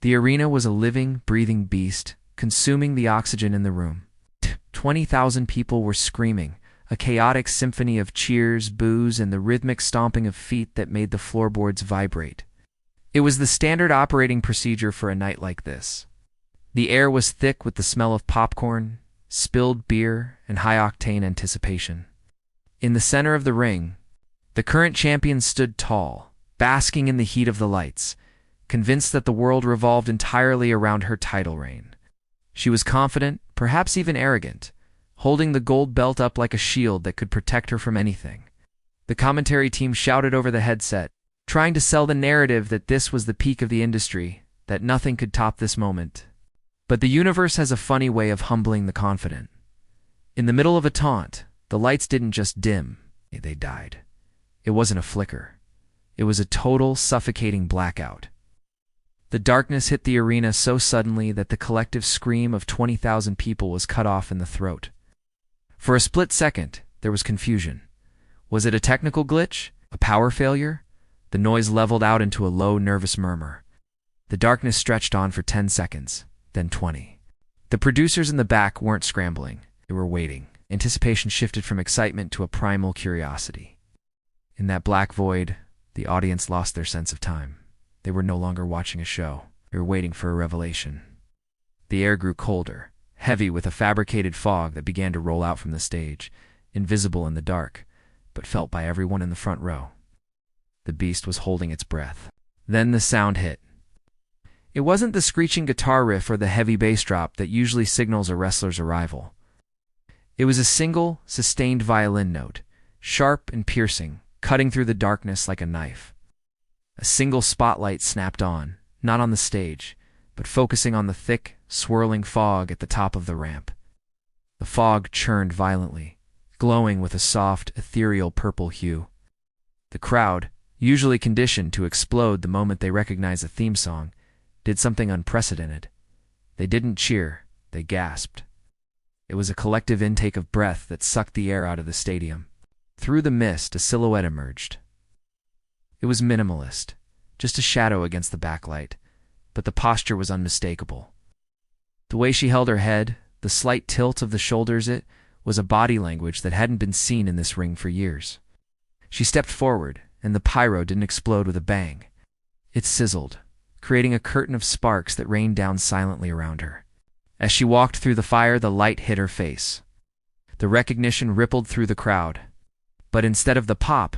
The arena was a living, breathing beast, consuming the oxygen in the room. 20,000 people were screaming, a chaotic symphony of cheers, boos, and the rhythmic stomping of feet that made the floorboards vibrate. It was the standard operating procedure for a night like this. The air was thick with the smell of popcorn, spilled beer, and high-octane anticipation. In the center of the ring, the current champion stood tall, basking in the heat of the lights, convinced that the world revolved entirely around her title reign. She was confident, perhaps even arrogant, holding the gold belt up like a shield that could protect her from anything. The commentary team shouted over the headset, trying to sell the narrative that this was the peak of the industry, that nothing could top this moment. But the universe has a funny way of humbling the confident. In the middle of a taunt, the lights didn't just dim, they died. It wasn't a flicker. It was a total, suffocating blackout. The darkness hit the arena so suddenly that the collective scream of 20,000 people was cut off in the throat. For a split second, there was confusion. Was it a technical glitch? A power failure? The noise leveled out into a low, nervous murmur. The darkness stretched on for 10 seconds, then 20. The producers in the back weren't scrambling. They were waiting. Anticipation shifted from excitement to a primal curiosity. In that black void, the audience lost their sense of time. They were no longer watching a show. They were waiting for a revelation. The air grew colder, heavy with a fabricated fog that began to roll out from the stage, invisible in the dark, but felt by everyone in the front row. The beast was holding its breath. Then the sound hit. It wasn't the screeching guitar riff or the heavy bass drop that usually signals a wrestler's arrival. It was a single, sustained violin note, sharp and piercing, cutting through the darkness like a knife. A single spotlight snapped on, not on the stage, but focusing on the thick, swirling fog at the top of the ramp. The fog churned violently, glowing with a soft, ethereal purple hue. The crowd, usually conditioned to explode the moment they recognized a theme song, did something unprecedented. They didn't cheer, they gasped. It was a collective intake of breath that sucked the air out of the stadium. Through the mist, a silhouette emerged. It was minimalist, just a shadow against the backlight, but the posture was unmistakable. The way she held her head, the slight tilt of the shoulders, it was a body language that hadn't been seen in this ring for years. She stepped forward, and the pyro didn't explode with a bang. It sizzled, creating a curtain of sparks that rained down silently around her. As she walked through the fire, the light hit her face. The recognition rippled through the crowd. But instead of the pop,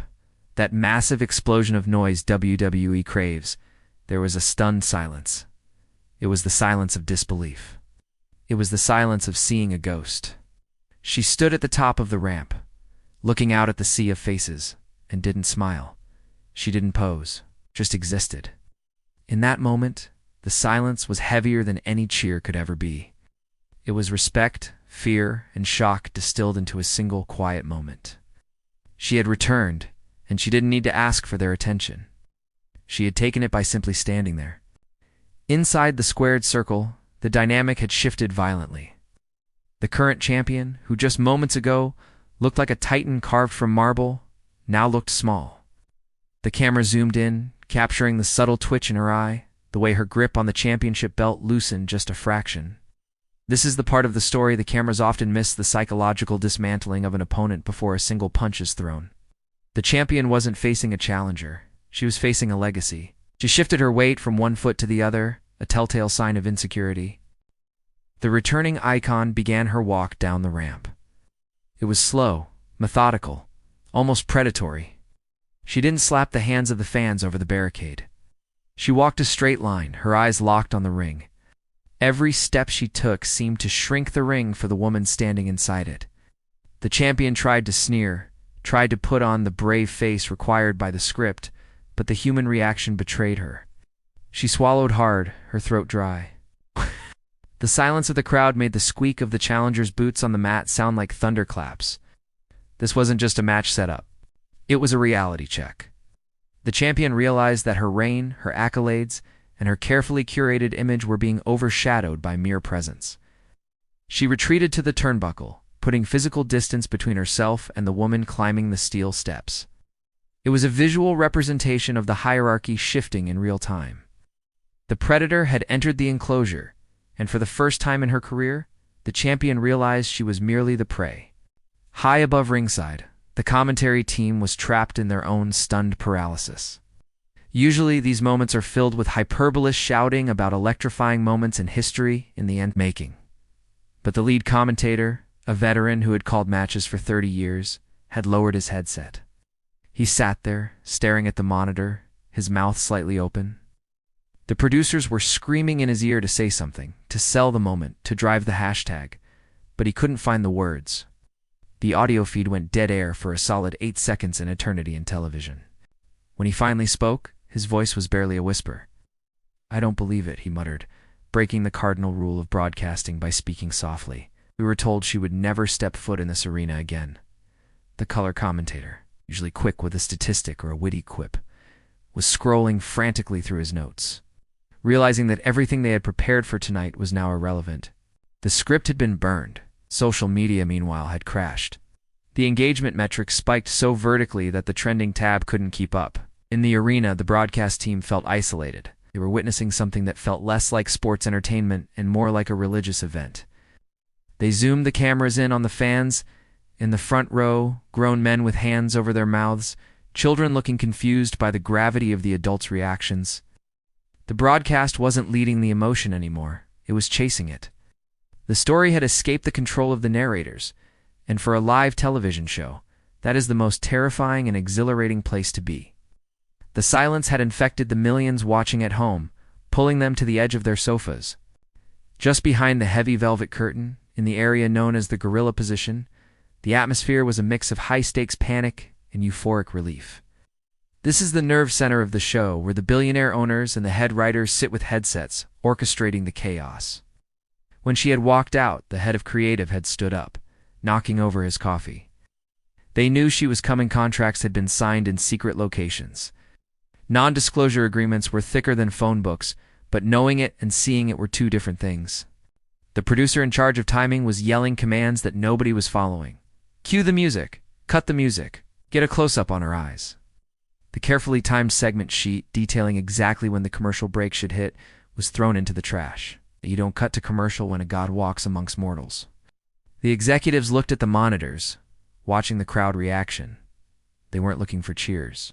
that massive explosion of noise WWE craves, there was a stunned silence. It was the silence of disbelief. It was the silence of seeing a ghost. She stood at the top of the ramp, looking out at the sea of faces, and didn't smile. She didn't pose, just existed. In that moment, the silence was heavier than any cheer could ever be. It was respect, fear, and shock distilled into a single quiet moment. She had returned, and she didn't need to ask for their attention. She had taken it by simply standing there. Inside the squared circle, the dynamic had shifted violently. The current champion, who just moments ago looked like a titan carved from marble, now looked small. The camera zoomed in, capturing the subtle twitch in her eye, the way her grip on the championship belt loosened just a fraction. This is the part of the story the cameras often miss: the psychological dismantling of an opponent before a single punch is thrown. The champion wasn't facing a challenger. She was facing a legacy. She shifted her weight from one foot to the other, a telltale sign of insecurity. The returning icon began her walk down the ramp. It was slow, methodical, almost predatory. She didn't slap the hands of the fans over the barricade. She walked a straight line, her eyes locked on the ring. Every step she took seemed to shrink the ring for the woman standing inside it. The champion tried to sneer, tried to put on the brave face required by the script, but the human reaction betrayed her. She swallowed hard, her throat dry. The silence of the crowd made the squeak of the challenger's boots on the mat sound like thunderclaps. This wasn't just a match setup. It was a reality check. The champion realized that her reign, her accolades, and her carefully curated image were being overshadowed by mere presence. She retreated to the turnbuckle, putting physical distance between herself and the woman climbing the steel steps. It was a visual representation of the hierarchy shifting in real time. The Predator had entered the enclosure, and for the first time in her career, the champion realized she was merely the prey. High above ringside, the commentary team was trapped in their own stunned paralysis. Usually, these moments are filled with hyperbolous shouting about electrifying moments in history in the end making. But the lead commentator, a veteran who had called matches for 30 years, had lowered his headset. He sat there, staring at the monitor, his mouth slightly open. The producers were screaming in his ear to say something, to sell the moment, to drive the hashtag, but he couldn't find the words. The audio feed went dead air for a solid 8 seconds in eternity in television. When he finally spoke, his voice was barely a whisper. "I don't believe it," he muttered, breaking the cardinal rule of broadcasting by speaking softly. "We were told she would never step foot in this arena again." The color commentator, usually quick with a statistic or a witty quip, was scrolling frantically through his notes, realizing that everything they had prepared for tonight was now irrelevant. The script had been burned. Social media, meanwhile, had crashed. The engagement metrics spiked so vertically that the trending tab couldn't keep up. In the arena, the broadcast team felt isolated. They were witnessing something that felt less like sports entertainment and more like a religious event. They zoomed the cameras in on the fans. In the front row, grown men with hands over their mouths, children looking confused by the gravity of the adults' reactions. The broadcast wasn't leading the emotion anymore. It was chasing it. The story had escaped the control of the narrators, and for a live television show, that is the most terrifying and exhilarating place to be. The silence had infected the millions watching at home, pulling them to the edge of their sofas. Just behind the heavy velvet curtain, in the area known as the gorilla position, the atmosphere was a mix of high-stakes panic and euphoric relief. This is the nerve center of the show, where the billionaire owners and the head writers sit with headsets, orchestrating the chaos. When she had walked out, the head of creative had stood up, knocking over his coffee. They knew she was coming. Contracts had been signed in secret locations. Non-disclosure agreements were thicker than phone books, but knowing it and seeing it were two different things. The producer in charge of timing was yelling commands that nobody was following. "Cue the music. Cut the music. Get a close-up on her eyes." The carefully timed segment sheet detailing exactly when the commercial break should hit was thrown into the trash. You don't cut to commercial when a god walks amongst mortals. The executives looked at the monitors, watching the crowd reaction. They weren't looking for cheers.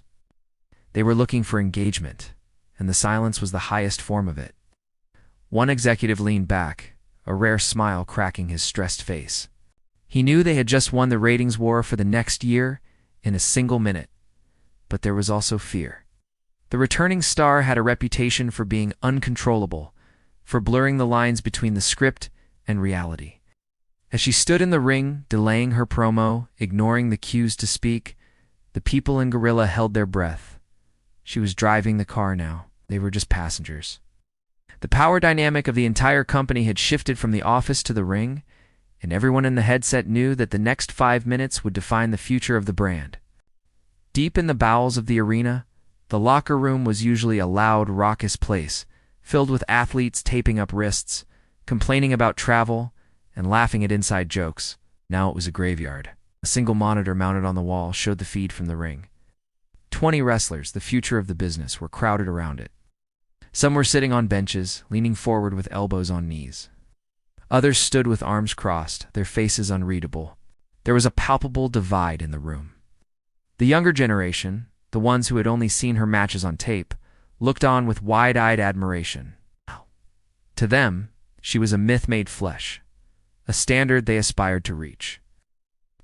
They were looking for engagement, and the silence was the highest form of it. One executive leaned back, a rare smile cracking his stressed face. He knew they had just won the ratings war for the next year in a single minute, but there was also fear. The returning star had a reputation for being uncontrollable, for blurring the lines between the script and reality. As she stood in the ring, delaying her promo, ignoring the cues to speak, the people in Gorilla held their breath. She was driving the car now. They were just passengers. The power dynamic of the entire company had shifted from the office to the ring, and everyone in the headset knew that the next 5 minutes would define the future of the brand. Deep in the bowels of the arena, the locker room was usually a loud, raucous place, filled with athletes taping up wrists, complaining about travel, and laughing at inside jokes. Now it was a graveyard. A single monitor mounted on the wall showed the feed from the ring. 20 wrestlers, the future of the business, were crowded around it. Some were sitting on benches, leaning forward with elbows on knees. Others stood with arms crossed, their faces unreadable. There was a palpable divide in the room. The younger generation, the ones who had only seen her matches on tape, looked on with wide-eyed admiration. To them, she was a myth made flesh, a standard they aspired to reach.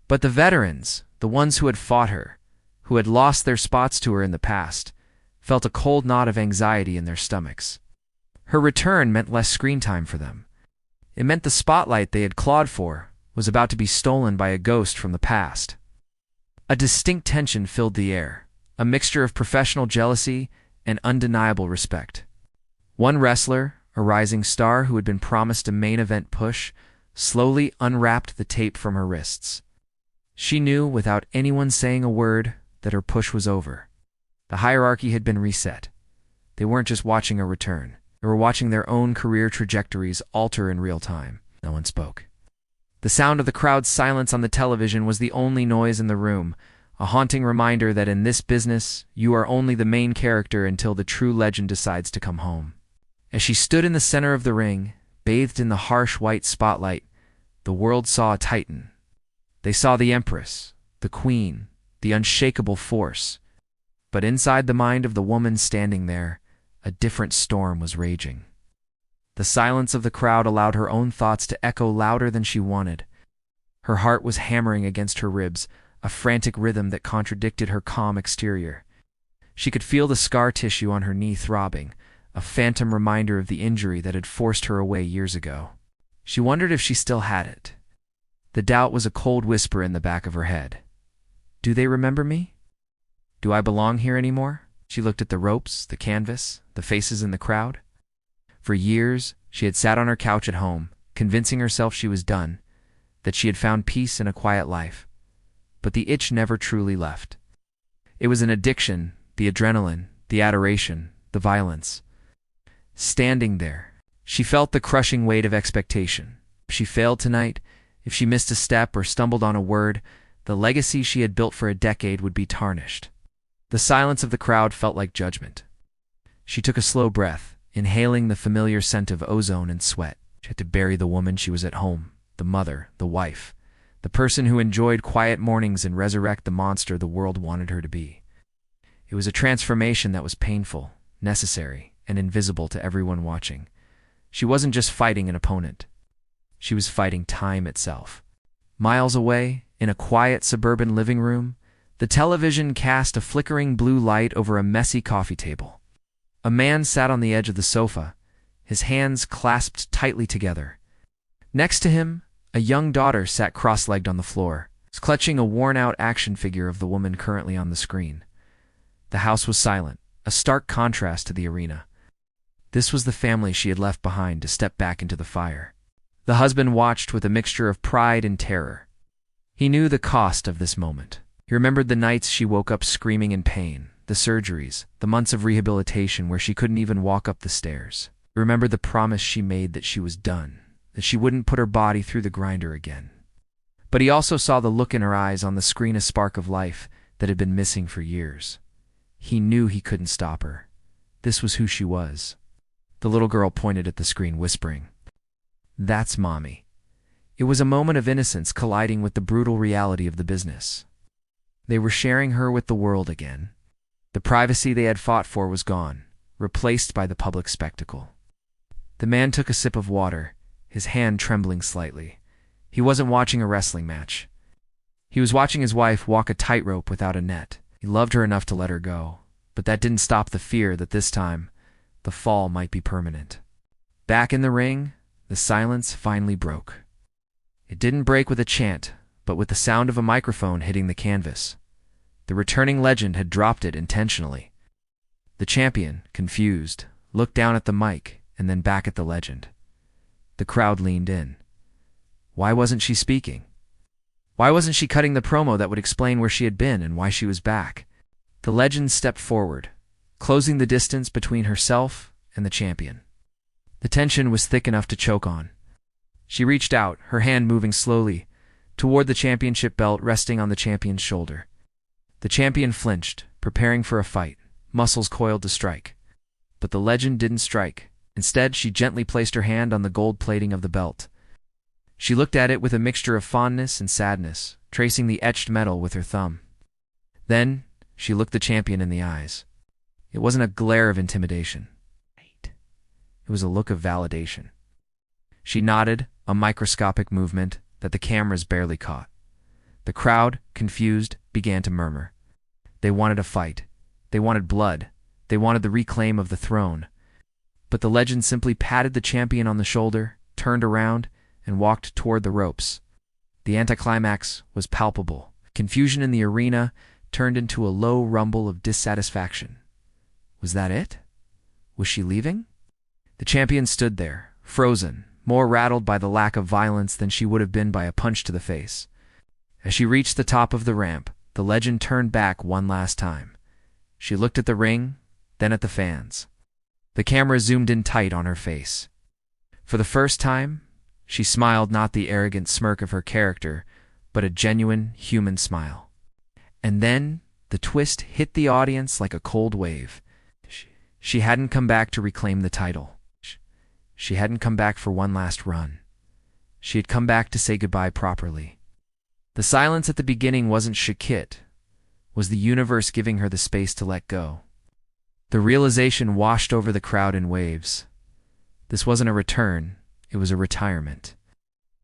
But the veterans, the ones who had fought her, who had lost their spots to her in the past, felt a cold knot of anxiety in their stomachs. Her return meant less screen time for them. It meant the spotlight they had clawed for was about to be stolen by a ghost from the past. A distinct tension filled the air, a mixture of professional jealousy and undeniable respect. One wrestler, a rising star who had been promised a main event push, slowly unwrapped the tape from her wrists. She knew, without anyone saying a word, that her push was over. The hierarchy had been reset. They weren't just watching a return. They were watching their own career trajectories alter in real time. No one spoke. The sound of the crowd's silence on the television was the only noise in the room, a haunting reminder that in this business, you are only the main character until the true legend decides to come home. As she stood in the center of the ring, bathed in the harsh white spotlight, the world saw a titan. They saw the Empress, the Queen, the unshakable force. But inside the mind of the woman standing there, a different storm was raging. The silence of the crowd allowed her own thoughts to echo louder than she wanted. Her heart was hammering against her ribs, a frantic rhythm that contradicted her calm exterior. She could feel the scar tissue on her knee throbbing, a phantom reminder of the injury that had forced her away years ago. She wondered if she still had it. The doubt was a cold whisper in the back of her head. Do they remember me? Do I belong here anymore? She looked at the ropes, the canvas, the faces in the crowd. For years, she had sat on her couch at home, convincing herself she was done, that she had found peace in a quiet life. But the itch never truly left. It was an addiction, the adrenaline, the adoration, the violence. Standing there, she felt the crushing weight of expectation. If she failed tonight, if she missed a step or stumbled on a word, the legacy she had built for a decade would be tarnished. The silence of the crowd felt like judgment. She took a slow breath, inhaling the familiar scent of ozone and sweat. She had to bury the woman she was at home, the mother, the wife, the person who enjoyed quiet mornings and resurrect the monster the world wanted her to be. It was a transformation that was painful, necessary, and invisible to everyone watching. She wasn't just fighting an opponent. She was fighting time itself. Miles away, in a quiet suburban living room, the television cast a flickering blue light over a messy coffee table. A man sat on the edge of the sofa, his hands clasped tightly together. Next to him, a young daughter sat cross-legged on the floor, clutching a worn-out action figure of the woman currently on the screen. The house was silent, a stark contrast to the arena. This was the family she had left behind to step back into the fire. The husband watched with a mixture of pride and terror. He knew the cost of this moment. He remembered the nights she woke up screaming in pain, the surgeries, the months of rehabilitation where she couldn't even walk up the stairs. He remembered the promise she made that she was done, that she wouldn't put her body through the grinder again. But he also saw the look in her eyes on the screen, a spark of life that had been missing for years. He knew he couldn't stop her. This was who she was. The little girl pointed at the screen, whispering, "That's Mommy." It was a moment of innocence colliding with the brutal reality of the business. They were sharing her with the world again. The privacy they had fought for was gone, replaced by the public spectacle. The man took a sip of water, his hand trembling slightly. He wasn't watching a wrestling match. He was watching his wife walk a tightrope without a net. He loved her enough to let her go, but that didn't stop the fear that this time, the fall might be permanent. Back in the ring, the silence finally broke. It didn't break with a chant, but with the sound of a microphone hitting the canvas. The returning legend had dropped it intentionally. The champion, confused, looked down at the mic and then back at the legend. The crowd leaned in. Why wasn't she speaking? Why wasn't she cutting the promo that would explain where she had been and why she was back? The legend stepped forward, closing the distance between herself and the champion. The tension was thick enough to choke on. She reached out, her hand moving slowly, toward the championship belt resting on the champion's shoulder. The champion flinched, preparing for a fight, muscles coiled to strike. But the legend didn't strike. Instead, she gently placed her hand on the gold plating of the belt. She looked at it with a mixture of fondness and sadness, tracing the etched metal with her thumb. Then, she looked the champion in the eyes. It wasn't a glare of intimidation. It was a look of validation. She nodded, a microscopic movement that the cameras barely caught. The crowd, confused, began to murmur. They wanted a fight. They wanted blood. They wanted the reclaim of the throne. But the legend simply patted the champion on the shoulder, turned around, and walked toward the ropes. The anticlimax was palpable. Confusion in the arena turned into a low rumble of dissatisfaction. Was that it? Was she leaving? The champion stood there, frozen, more rattled by the lack of violence than she would have been by a punch to the face. As she reached the top of the ramp, the legend turned back one last time. She looked at the ring, then at the fans. The camera zoomed in tight on her face. For the first time, she smiled, not the arrogant smirk of her character, but a genuine human smile. And then, the twist hit the audience like a cold wave. She hadn't come back to reclaim the title. She hadn't come back for one last run. She had come back to say goodbye properly. The silence at the beginning wasn't Shakit, was the universe giving her the space to let go. The realization washed over the crowd in waves. This wasn't a return, it was a retirement.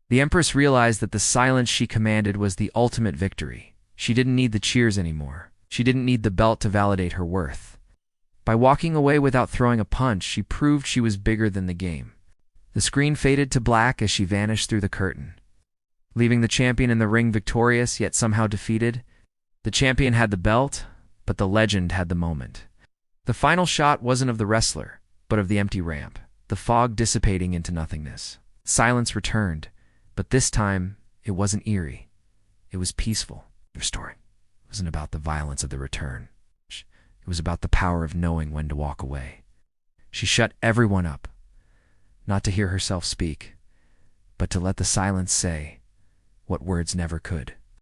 The Empress realized that the silence she commanded was the ultimate victory. She didn't need the cheers anymore. She didn't need the belt to validate her worth. By walking away without throwing a punch, she proved she was bigger than the game. The screen faded to black as she vanished through the curtain, leaving the champion in the ring victorious yet somehow defeated. The champion had the belt, but the legend had the moment. The final shot wasn't of the wrestler, but of the empty ramp, the fog dissipating into nothingness. Silence returned, but this time it wasn't eerie. It was peaceful, restoring. It wasn't about the violence of the return. It was about the power of knowing when to walk away. She shut everyone up, not to hear herself speak, but to let the silence say what words never could.